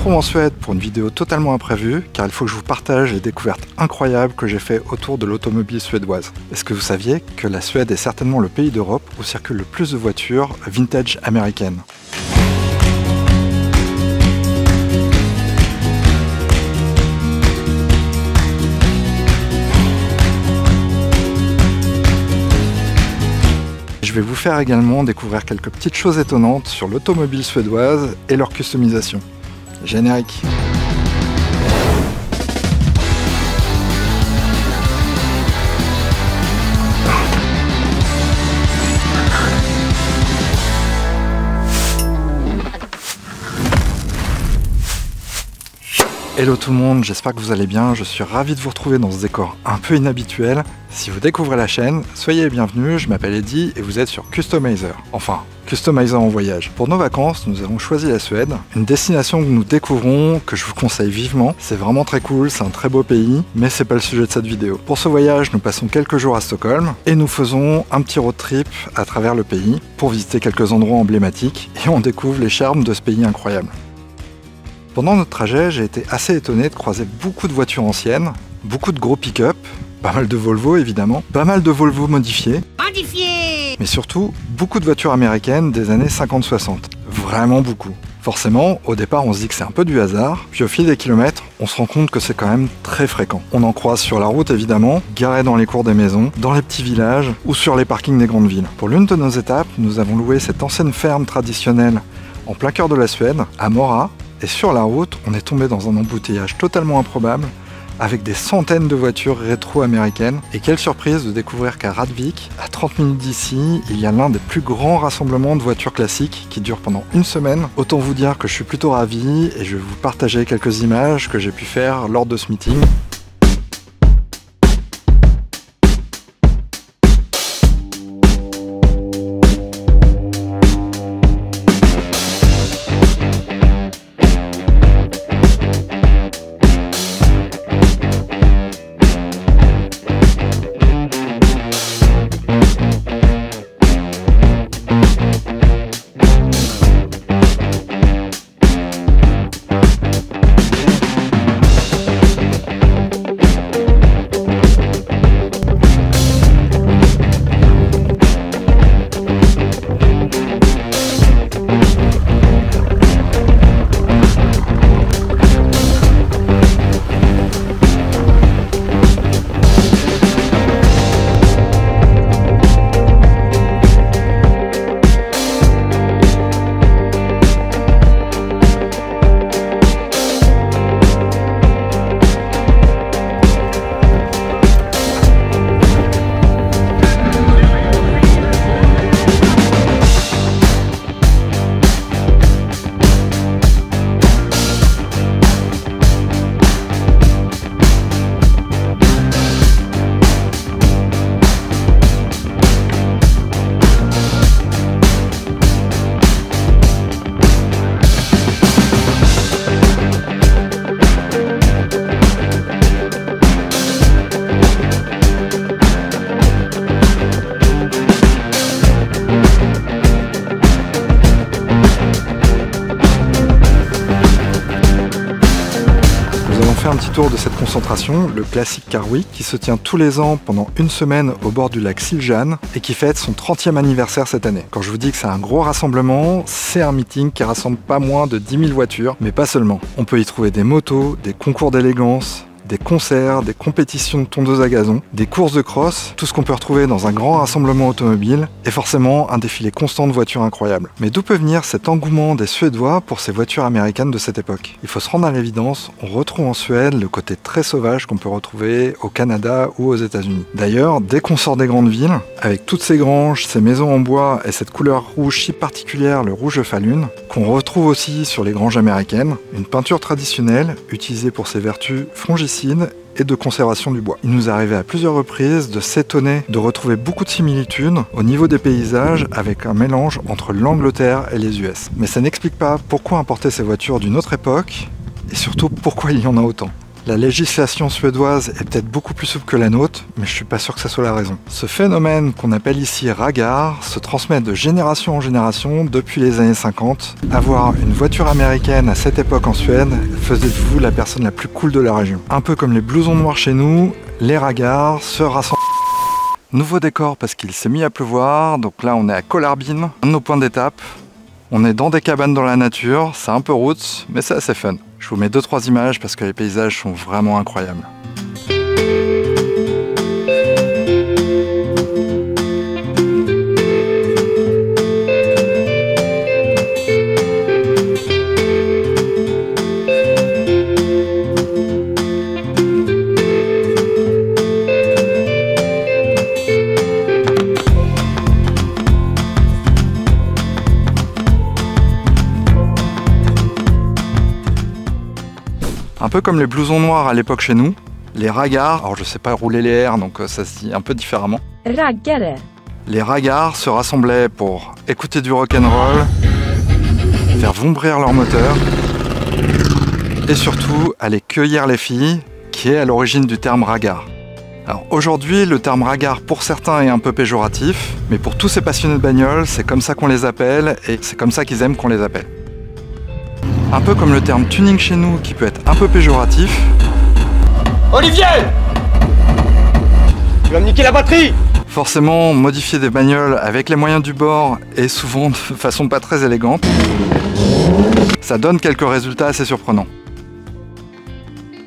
retrouve en Suède pour une vidéo totalement imprévue, car il faut que je vous partage les découvertes incroyables que j'ai fait autour de l'automobile suédoise. Est-ce que vous saviez que la Suède est certainement le pays d'Europe où circulent le plus de voitures vintage américaines? Je vais vous faire également découvrir quelques petites choses étonnantes sur l'automobile suédoise et leur customisation. Générique. Hello tout le monde, j'espère que vous allez bien, je suis ravi de vous retrouver dans ce décor un peu inhabituel. Si vous découvrez la chaîne, soyez les bienvenus, je m'appelle Eddy et vous êtes sur Customizer. Enfin, Customizer en voyage. Pour nos vacances, nous avons choisi la Suède, une destination que nous découvrons, que je vous conseille vivement. C'est vraiment très cool, c'est un très beau pays, mais c'est pas le sujet de cette vidéo. Pour ce voyage, nous passons quelques jours à Stockholm et nous faisons un petit road trip à travers le pays pour visiter quelques endroits emblématiques et on découvre les charmes de ce pays incroyable. Pendant notre trajet, j'ai été assez étonné de croiser beaucoup de voitures anciennes, beaucoup de gros pick-up, pas mal de Volvo évidemment, pas mal de Volvo modifiés, mais surtout beaucoup de voitures américaines des années 50-60. Vraiment beaucoup. Forcément, au départ on se dit que c'est un peu du hasard, puis au fil des kilomètres, on se rend compte que c'est quand même très fréquent. On en croise sur la route évidemment, garés dans les cours des maisons, dans les petits villages ou sur les parkings des grandes villes. Pour l'une de nos étapes, nous avons loué cette ancienne ferme traditionnelle en plein cœur de la Suède, à Mora. Et sur la route, on est tombé dans un embouteillage totalement improbable, avec des centaines de voitures rétro-américaines. Et quelle surprise de découvrir qu'à Rättvik, à 30 minutes d'ici, il y a l'un des plus grands rassemblements de voitures classiques qui dure pendant une semaine. Autant vous dire que je suis plutôt ravi et je vais vous partager quelques images que j'ai pu faire lors de ce meeting. Un petit tour de cette concentration, le Classic Car Week, qui se tient tous les ans pendant une semaine au bord du lac Siljan et qui fête son 30e anniversaire cette année. Quand je vous dis que c'est un gros rassemblement, c'est un meeting qui rassemble pas moins de 10 000 voitures, mais pas seulement. On peut y trouver des motos, des concours d'élégance, des concerts, des compétitions de tondeuses à gazon, des courses de cross, tout ce qu'on peut retrouver dans un grand rassemblement automobile, et forcément un défilé constant de voitures incroyables. Mais d'où peut venir cet engouement des Suédois pour ces voitures américaines de cette époque? Il faut se rendre à l'évidence, on retrouve en Suède le côté très sauvage qu'on peut retrouver au Canada ou aux États-Unis. D'ailleurs, dès qu'on sort des grandes villes, avec toutes ces granges, ces maisons en bois et cette couleur rouge si particulière, le rouge de Falun, qu'on retrouve aussi sur les granges américaines, une peinture traditionnelle utilisée pour ses vertus fongicides et de conservation du bois. Il nous est arrivé à plusieurs reprises de s'étonner de retrouver beaucoup de similitudes au niveau des paysages avec un mélange entre l'Angleterre et les US. Mais ça n'explique pas pourquoi importer ces voitures d'une autre époque et surtout pourquoi il y en a autant. La législation suédoise est peut-être beaucoup plus souple que la nôtre, mais je suis pas sûr que ça soit la raison. Ce phénomène qu'on appelle ici ragard se transmet de génération en génération depuis les années 50. Avoir une voiture américaine à cette époque en Suède faisait de vous la personne la plus cool de la région. Un peu comme les blousons noirs chez nous, les ragards se rassemblent. Nouveau décor parce qu'il s'est mis à pleuvoir, donc là on est à Kolarbin, un de nos points d'étape. On est dans des cabanes dans la nature, c'est un peu roots, mais c'est assez fun. Je vous mets 2-3 images parce que les paysages sont vraiment incroyables. Un peu comme les blousons noirs à l'époque chez nous, les ragards, alors je sais pas rouler les R donc ça se dit un peu différemment. Raggare. Les ragards se rassemblaient pour écouter du rock'n'roll, faire vombrir leur moteur et surtout aller cueillir les filles, qui est à l'origine du terme ragard. Alors aujourd'hui, le terme ragard pour certains est un peu péjoratif, mais pour tous ces passionnés de bagnole, c'est comme ça qu'on les appelle et c'est comme ça qu'ils aiment qu'on les appelle. Un peu comme le terme tuning chez nous qui peut être un peu péjoratif. Olivier! Tu vas me niquer la batterie! Forcément, modifier des bagnoles avec les moyens du bord et souvent de façon pas très élégante, ça donne quelques résultats assez surprenants.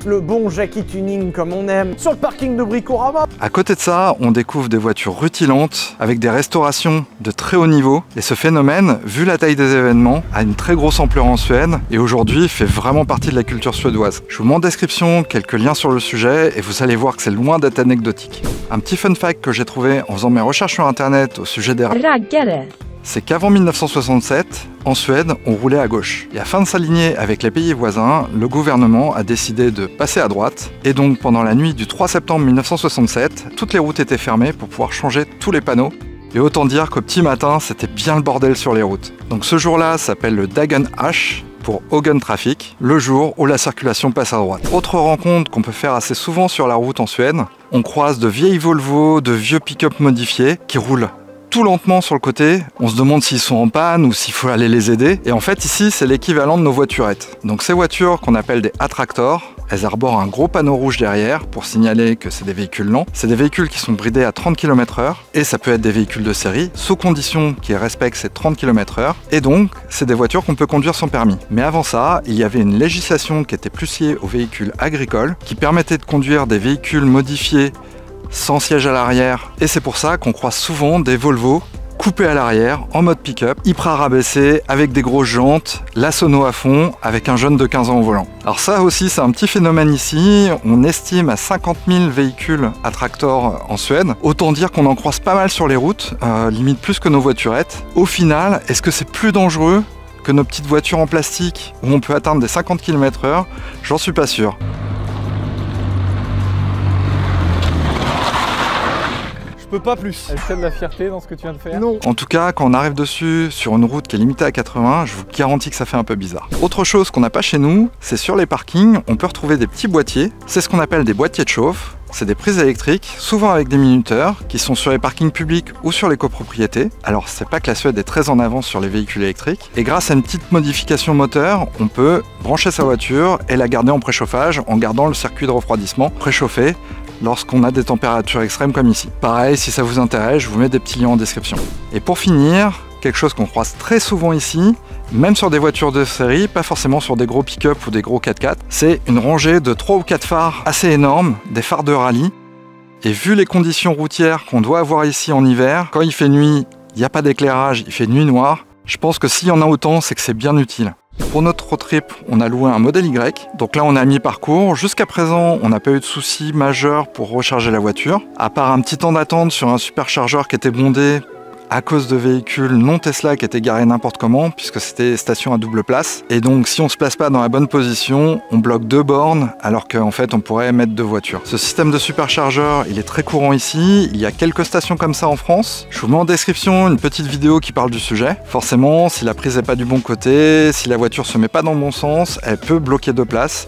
Le bon Jackie Tuning comme on aime, sur le parking de Bricorama. À côté de ça, on découvre des voitures rutilantes avec des restaurations de très haut niveau. Et ce phénomène, vu la taille des événements, a une très grosse ampleur en Suède et aujourd'hui fait vraiment partie de la culture suédoise. Je vous mets en description quelques liens sur le sujet et vous allez voir que c'est loin d'être anecdotique. Un petit fun fact que j'ai trouvé en faisant mes recherches sur internet au sujet des Raggare. c'est qu'avant 1967, en Suède, on roulait à gauche. Et afin de s'aligner avec les pays voisins, le gouvernement a décidé de passer à droite. Et donc, pendant la nuit du 3 septembre 1967, toutes les routes étaient fermées pour pouvoir changer tous les panneaux. Et autant dire qu'au petit matin, c'était bien le bordel sur les routes. Donc ce jour-là s'appelle le Dagen H, pour Hagen Traffic, le jour où la circulation passe à droite. Autre rencontre qu'on peut faire assez souvent sur la route en Suède, on croise de vieilles Volvo, de vieux pick-up modifiés qui roulent tout lentement sur le côté. On se demande s'ils sont en panne ou s'il faut aller les aider. Et en fait ici c'est l'équivalent de nos voiturettes. Donc ces voitures qu'on appelle des attractors, elles arborent un gros panneau rouge derrière pour signaler que c'est des véhicules lents. C'est des véhicules qui sont bridés à 30 km/h et ça peut être des véhicules de série sous condition qu'ils respectent ces 30 km/h. Et donc c'est des voitures qu'on peut conduire sans permis. Mais avant ça, il y avait une législation qui était plus liée aux véhicules agricoles qui permettait de conduire des véhicules modifiés sans siège à l'arrière, et c'est pour ça qu'on croise souvent des Volvo coupés à l'arrière, en mode pick-up, hyper rabaissés, avec des grosses jantes, la sono à fond, avec un jeune de 15 ans au volant. Alors ça aussi c'est un petit phénomène ici, on estime à 50 000 véhicules attractors en Suède, autant dire qu'on en croise pas mal sur les routes, limite plus que nos voiturettes. Au final, est-ce que c'est plus dangereux que nos petites voitures en plastique où on peut atteindre des 50 km/h? J'en suis pas sûr. Je peux pas plus. Est-ce qu'il y a de la fierté dans ce que tu viens de faire? Non. En tout cas, quand on arrive dessus sur une route qui est limitée à 80, je vous garantis que ça fait un peu bizarre. Autre chose qu'on n'a pas chez nous, c'est sur les parkings, on peut retrouver des petits boîtiers. C'est ce qu'on appelle des boîtiers de chauffe. C'est des prises électriques, souvent avec des minuteurs, qui sont sur les parkings publics ou sur les copropriétés. Alors c'est pas que la Suède est très en avance sur les véhicules électriques. Et grâce à une petite modification moteur, on peut brancher sa voiture et la garder en préchauffage en gardant le circuit de refroidissement préchauffé lorsqu'on a des températures extrêmes comme ici. Pareil, si ça vous intéresse, je vous mets des petits liens en description. Et pour finir, quelque chose qu'on croise très souvent ici, même sur des voitures de série, pas forcément sur des gros pick-up ou des gros 4x4, c'est une rangée de 3 ou 4 phares assez énormes, des phares de rallye. Et vu les conditions routières qu'on doit avoir ici en hiver, quand il fait nuit, il n'y a pas d'éclairage, il fait nuit noire, je pense que s'il y en a autant, c'est que c'est bien utile. Pour notre road trip, on a loué un modèle Y, donc là on est à mi-parcours. Jusqu'à présent, on n'a pas eu de soucis majeurs pour recharger la voiture, à part un petit temps d'attente sur un superchargeur qui était bondé à cause de véhicules non Tesla qui étaient garés n'importe comment, puisque c'était station à double place. Et donc si on se place pas dans la bonne position, on bloque 2 bornes, alors qu'en fait on pourrait mettre 2 voitures. Ce système de superchargeur, il est très courant ici, il y a quelques stations comme ça en France. Je vous mets en description une petite vidéo qui parle du sujet. Forcément, si la prise n'est pas du bon côté, si la voiture se met pas dans le bon sens, elle peut bloquer 2 places.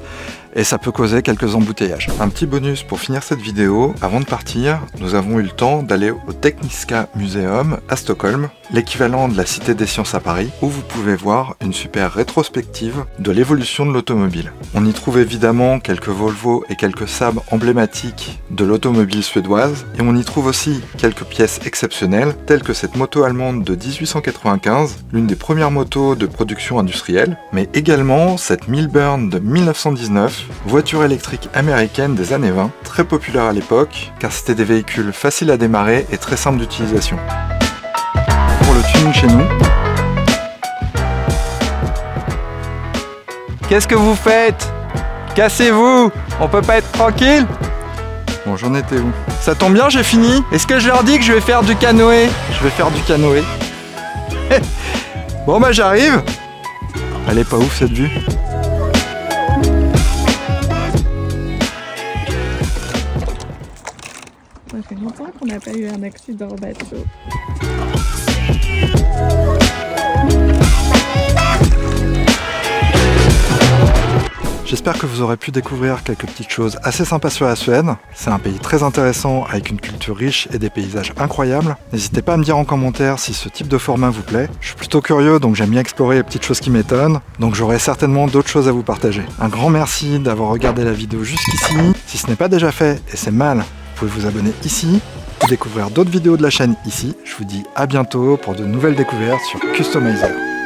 et ça peut causer quelques embouteillages. Un petit bonus pour finir cette vidéo, avant de partir, nous avons eu le temps d'aller au Tekniska Museum à Stockholm, l'équivalent de la Cité des Sciences à Paris, où vous pouvez voir une super rétrospective de l'évolution de l'automobile. On y trouve évidemment quelques Volvo et quelques Saab emblématiques de l'automobile suédoise, et on y trouve aussi quelques pièces exceptionnelles, telles que cette moto allemande de 1895, l'une des premières motos de production industrielle, mais également cette Milburn de 1919, voiture électrique américaine des années 20, très populaire à l'époque, car c'était des véhicules faciles à démarrer et très simples d'utilisation. Pour le tuning chez nous. Qu'est-ce que vous faites? Cassez-vous! On peut pas être tranquille? Bon, j'en étais où? Ça tombe bien, j'ai fini. Est-ce que je leur dis que je vais faire du canoë? Je vais faire du canoë. Bon bah j'arrive. Elle est pas ouf cette vue. Ça fait longtemps qu'on n'a pas eu un accident bateau. J'espère que vous aurez pu découvrir quelques petites choses assez sympas sur la Suède. C'est un pays très intéressant avec une culture riche et des paysages incroyables. N'hésitez pas à me dire en commentaire si ce type de format vous plaît. Je suis plutôt curieux donc j'aime bien explorer les petites choses qui m'étonnent. Donc j'aurai certainement d'autres choses à vous partager. Un grand merci d'avoir regardé la vidéo jusqu'ici. Si ce n'est pas déjà fait, et c'est mal, vous pouvez vous abonner ici ou découvrir d'autres vidéos de la chaîne ici. Je vous dis à bientôt pour de nouvelles découvertes sur Customizer.